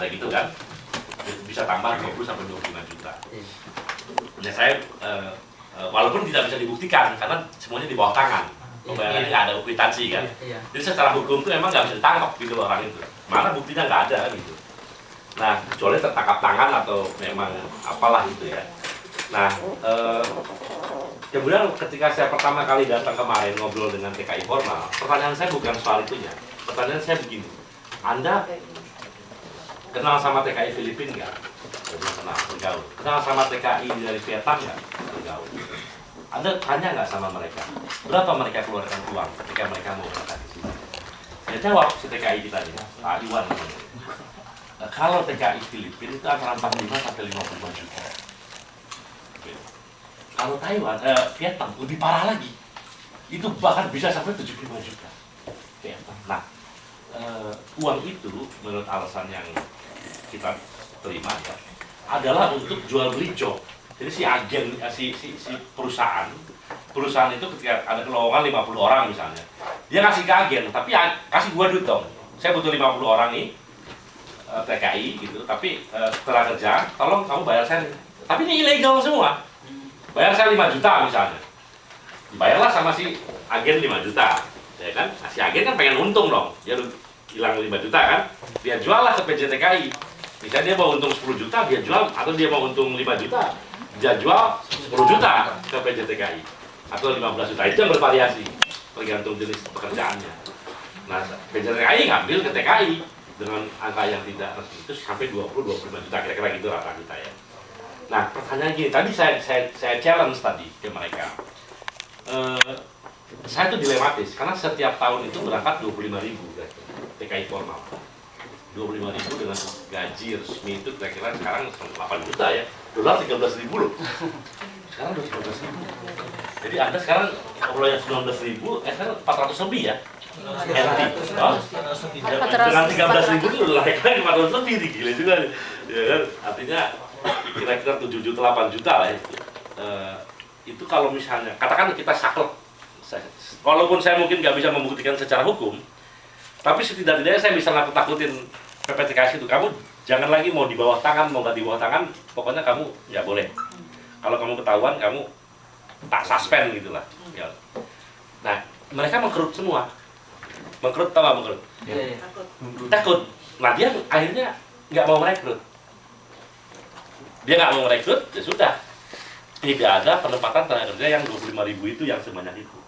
ada gitu kan, bisa tambah 20 sampai 25 juta. Ya saya walaupun tidak bisa dibuktikan karena semuanya di bawah tangan, pembayarannya nggak ada kwitansi kan. Jadi secara hukum itu emang nggak bisa ditangkap gitu loh orang itu. Mana buktinya nggak ada gitu. Nah, kecuali tertangkap tangan atau memang apalah gitu ya. Nah, kemudian ketika saya pertama kali datang kemarin ngobrol dengan TKI formal, pertanyaan saya bukan soal itunya. Pertanyaan saya begini, Anda kenal sama TKI Filipina nggak? Kenal, bergaul. Kenal sama TKI dari Vietnam nggak? Bergaul. Anda tanya nggak sama mereka, berapa mereka keluarkan uang ketika mereka mau berangkat ke sini? Saya jawab si TKI kita ini, Pak Iwan. Kalau TKI Filipina itu antara 45 sampai 55 juta. Kalau Taiwan, Vietnam lebih parah lagi. Itu bahkan bisa sampai 75 juta. Vietnam. Nah, uang itu menurut alasan yang kita terima ya, adalah untuk jual beli job. Jadi si agen, si perusahaan itu ketika ada kelowongan 50 orang misalnya, dia ngasih ke agen, tapi kasih gua duit dong. Saya butuh 50 orang nih, TKI gitu, tapi setelah kerja, tolong kamu bayar saya. Tapi ini ilegal semua. Bayar saya 5 juta misalnya. Bayarlah sama si agen 5 juta. Ya kan? Nah, si agen kan pengen untung dong. Dia hilang 5 juta kan. Dia jual lah ke PJTKI. Misalnya dia mau untung 10 juta, dia jual. Atau dia mau untung 5 juta, dia jual 10 juta ke PJTKI. Atau 15 juta. Itu yang bervariasi. Tergantung jenis pekerjaannya. Nah, PJTKI ngambil ke TKI dengan angka yang tidak resmi itu sampai 20-25 juta. Kira-kira gitu rata kita ya. Nah, pertanyaan gini, tadi saya challenge tadi ke mereka. Saya itu dilematis, karena setiap tahun itu berangkat 25.000 TKI formal. 25.000 dengan gaji resmi itu kira-kira sekarang 8 juta ya. Dolar 13.000 loh. Sekarang udah 13.000. Jadi Anda sekarang kalau yang 19.000, sekarang 400 lebih ya. Dengan 13.000 itu udah naik lagi 400 lebih, gila juga. Ya kan, artinya kira-kira 7 juta, 8 juta lah ya. Itu kalau misalnya, katakan kita saklek, walaupun saya mungkin nggak bisa membuktikan secara hukum, tapi setidak-tidaknya saya bisa nakut-nakutin PPTKS itu, kamu jangan lagi mau di bawah tangan, mau nggak di bawah tangan, pokoknya kamu nggak boleh. Kalau kamu ketahuan, kamu tak suspend gitu lah. Ya. Nah, mereka mengkerut semua. Mengkerut, tahu nggak mengkerut? Ya. Takut. Nah, dia akhirnya nggak mau merekrut. Dia nggak mau merekrut, ya sudah. Tidak ada penempatan tenaga kerja yang 25.000 itu yang sebanyak itu.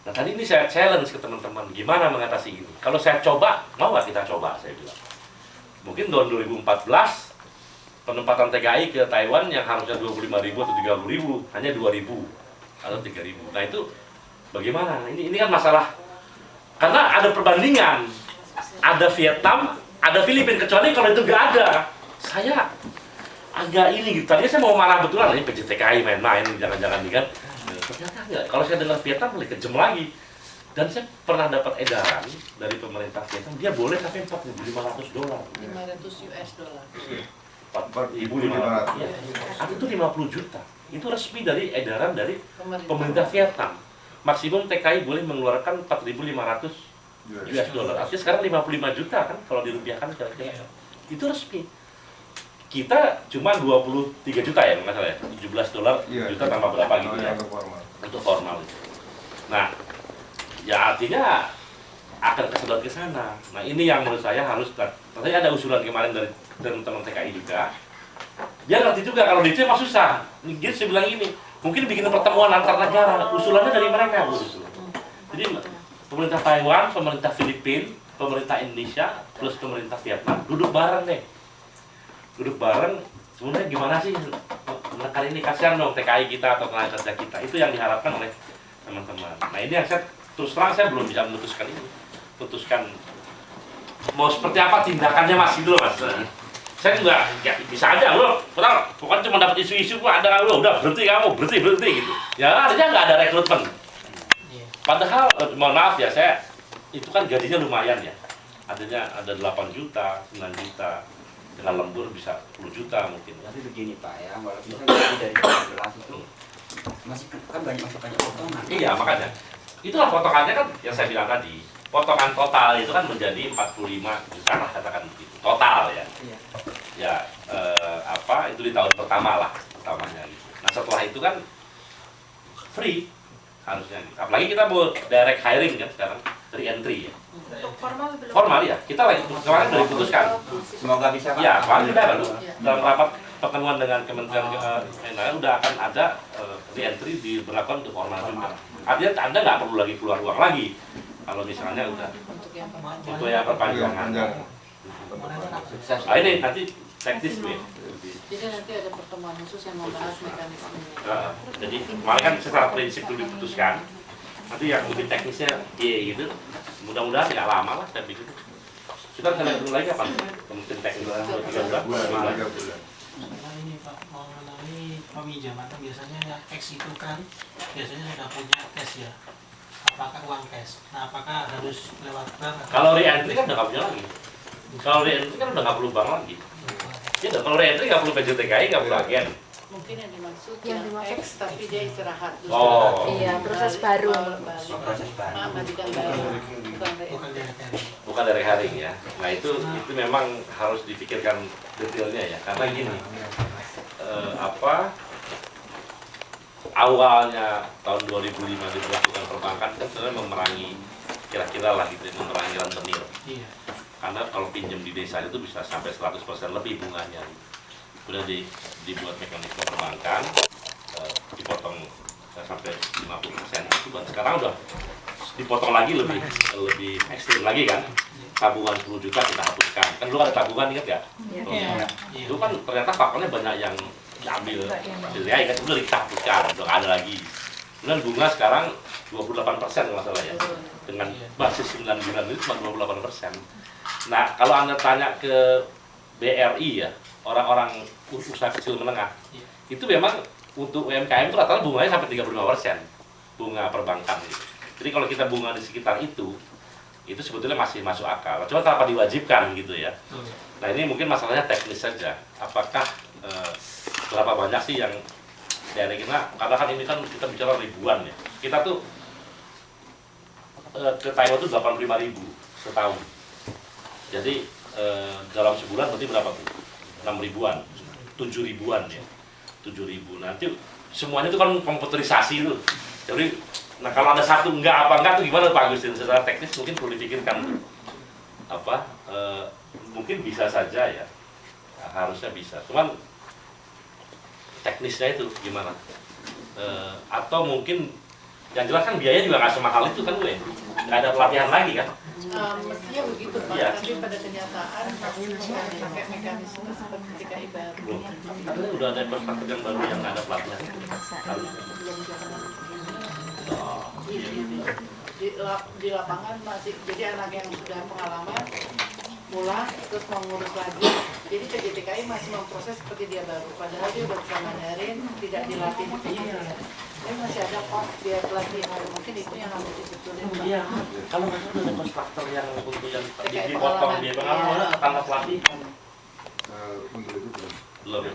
Nah, tadi ini saya challenge ke teman-teman, gimana mengatasi ini. Kalau saya coba, mau nggak kita coba, saya bilang. Mungkin tahun 2014, penempatan TKI ke Taiwan yang harusnya 25.000 atau 30.000, hanya 2.000 atau 3.000. Nah, itu bagaimana? Ini kan masalah, karena ada perbandingan. Ada Vietnam, ada Filipina, kecuali kalau itu nggak ada. Saya agak ini gitu. Tadinya saya mau marah betulan, ini PJTKI main-main, jangan-jangan nih kan. Ternyata enggak. Kalau saya dengar Vietnam boleh kejam lagi. Dan saya pernah dapat edaran dari pemerintah Vietnam, dia boleh sampai $4.500. 500 US dollar. 4.500. Ya. Itu 50 juta. Itu resmi dari edaran dari pemerintah Vietnam. Maksimum TKI boleh mengeluarkan 4.500 US dollar. Artinya sekarang 55 juta kan kalau dirupiahkan kira-kira. Itu resmi. Kita cuma 23 juta ya, nggak salah ya, $17 juta tambah berapa gitu ya, untuk formal. Nah, ya artinya akan kesedot ke sana. Nah, ini yang menurut saya harus, tadi ada usulan kemarin dari teman-teman TKI juga. Dia ngerti juga kalau di mah susah. Dia saya bilang ini, mungkin bikin pertemuan antar negara, usulannya dari mereka. Jadi pemerintah Taiwan, pemerintah Filipina, pemerintah Indonesia, plus pemerintah Vietnam duduk bareng deh. Duduk bareng, sebenarnya gimana sih menekan ini, kasihan dong TKI kita atau tenaga kerja kita. Itu yang diharapkan oleh teman-teman. Nah, ini yang saya terus terang saya belum bisa memutuskan ini. Putuskan mau seperti apa tindakannya masih dulu mas. Saya juga ya, bisa aja loh, pokoknya cuma dapat isu-isu ada lo udah berhenti kamu berhenti gitu. Ya artinya nggak ada rekrutmen. Padahal mohon maaf ya, saya itu kan gajinya lumayan ya. Artinya ada 8 juta, 9 juta. Dengan lembur bisa 10 juta mungkin. Tapi begini Pak ya, walaupun gaji dari 14 itu masih banyak potongan. Iya, makanya itulah potongannya kan yang saya bilang tadi. Potongan total itu kan menjadi 45 juta lah katakan begitu. Total ya. Iya. itu di tahun pertamanya gitu. Nah setelah itu kan free harusnya gitu. Apalagi kita mau direct hiring kan sekarang, re-entry ya. Untuk formal belum? Formal ya, kita lagi kemarin udah diputuskan. Semoga bisa Pak. Ya, kemarin kita baru dalam rapat pertemuan dengan Kementerian Keuangan udah akan ada re-entry diberlakukan untuk formal juga. Artinya Anda nggak perlu lagi keluar uang lagi kalau misalnya udah untuk yang perpanjangan. Sukses. Nah, ini nanti teknis nih. Jadi nanti ada pertemuan khusus yang membahas mekanismenya. Jadi kemarin kan secara prinsip dulu diputuskan. Nanti yang lebih teknisnya gitu. Mudah-mudahan nggak lama lah saya pikir. Kita akan lihat dulu lagi kapan Kementerian Teknis 3 bulan. Sebenarnya ini Pak, mengenai peminjaman kan biasanya cash itu kan biasanya sudah punya cash ya. Apakah uang cash? Nah, apakah harus lewat bank? Kalau re-entry kan udah nggak punya lagi. Kalau re-entry kan udah nggak perlu bank lagi. Ya, kalau re-entry nggak perlu PJTKI, nggak perlu agen. Mungkin yang dimaksud Yang yang dimaksud. X tapi dia istirahat dulu. Oh. Iya, proses baru. Proses baru. Majikan baru. Bukan Bukan dari Bukan dari hiring ya. Nah itu memang harus dipikirkan detailnya ya. Karena gini, awalnya tahun 2005 diberlakukan perbankan kan sebenarnya memerangi kira-kira lah gitu, memerangi rentenir. Iya. Karena kalau pinjam di desa itu bisa sampai 100% lebih bunganya. Kemudian dibuat mekanisme perbankan, dipotong sampai 50%. Itu dan sekarang udah dipotong lagi lebih ekstrim lagi kan. Tabungan 10 juta kita hapuskan. Kan dulu ada tabungan, ingat nggak? Iya. Itu kan ternyata faktanya banyak yang diambil CDI kan, itu kita hapuskan, udah nggak ada lagi. Kemudian bunga sekarang 28% kalau nggak salah ya. Dengan basis 9 bulan itu cuma 28%. Nah kalau Anda tanya ke BRI ya, orang-orang usaha kecil menengah, itu memang untuk UMKM itu rata-rata bunganya sampai 35% bunga perbankan gitu. Jadi kalau kita bunga di sekitar itu sebetulnya masih masuk akal. Cuma tanpa diwajibkan gitu ya. Nah ini mungkin masalahnya teknis saja. Apakah berapa banyak sih yang dari kita? Karena kan ini kan kita bicara ribuan ya. Kita tuh ke Taiwan tuh 85.000 setahun. Jadi dalam sebulan berarti berapa tuh? 6 ribuan, 7 ribuan ya. 7 ribu. Nanti semuanya itu kan komputerisasi tuh. Jadi nah kalau ada satu enggak tuh gimana Pak Agustin? Secara teknis mungkin perlu dipikirkan mungkin bisa saja ya, harusnya bisa. Cuman teknisnya itu gimana? Atau mungkin yang jelas kan biaya juga nggak semahal itu kan gue, nggak ada pelatihan lagi kan? mestinya begitu Pak, Iya. tapi pada kenyataan pasti pakai mekanisme seperti DKI baru. Belum. Katanya udah ada perspektif yang baru yang nggak ada pelatihan. Belum jalan. Oh, iya. Di lapangan masih, jadi anak yang sudah pengalaman pulang terus mau ngurus lagi, jadi PJTKI masih memproses seperti dia baru, padahal dia udah bisa Mandarin, tidak dilatih tapi masih ada off dia pelatihan, mungkin itu yang harus dibetulin Pak. Iya, kalau nggak salah ada konstruktor yang untuk yang Terkait dipotong pengalaman. dia pengalaman tanpa pelatihan. Untuk itu Belum ya?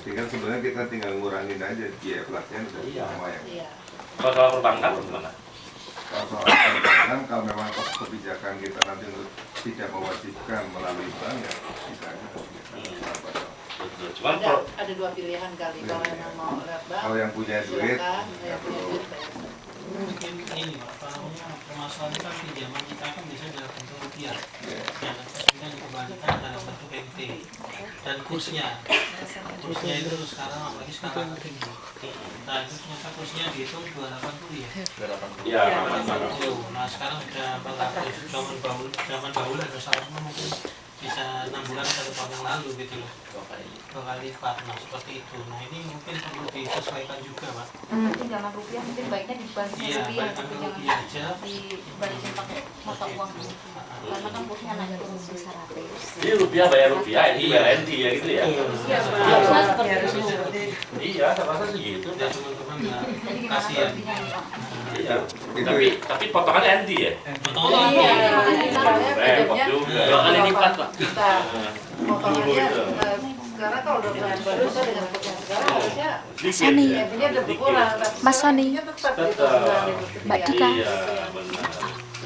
Tinggal sebenarnya kita tinggal ngurangin aja biaya pelatihan dan Iya. semua yang. Iya. Kalau soal perbankan gimana? Kalau soal perbankan, kalau memang kebijakan kita nanti untuk tidak mewajibkan melalui bank ya bisa aja. Betul. Cuman kalau Ada dua pilihan kali, kalau yang mau lewat bank, Kalau yang punya duit, silakan, yang punya duit bayar. Mungkin ini Pak, apa namanya, permasalahan kan pinjaman kita kan biasanya dalam bentuk rupiah, yang kemudian dikembalikan dalam bentuk NT dan kursnya itu sekarang apalagi sekarang tinggi. Nah itu ternyata kursnya dihitung 280 ya. ya Nah sekarang sudah 400, zaman bahulan misalnya mungkin bisa 6 bulan 1 tahun yang lalu gitu loh, 2 kali lipat. Nah seperti itu. Nah ini mungkin perlu disesuaikan juga Pak. Pinjaman rupiah mungkin baiknya dibalikin Iya, rupiah, balikan tapi ke jangan rupiah aja. dibalikin pakai mata uang dulu. Karena kan kursnya naik turun sebesar 100. jadi rupiah bayar rupiah, ini bayar NT ya gitu ya? Iya, Pak. Harusnya seperti itu. Iya, saya rasa sih gitu. Dan teman-teman nggak Jadi gimana kasihan. lebihnya nih Pak? Iya. Tapi potongannya NT ya? Potongan Iya, Repot pinjamnya juga. 2 kali lipat Pak. Kita Dulu potongannya itu. sekarang kalau udah bulan baru saya dengan kurs yang sekarang harusnya Dikit. ya punya udah berkurang. tapi Mas sekarang Sony. punya tetap di Tetap. 9.000 Mbak rupiah. Dika. Iya, benar.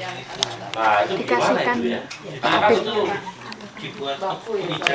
Yang anak-anak Nah, itu gimana Dikasihkan itu ya? Karena kan itu dibuat baku ya. kebijakan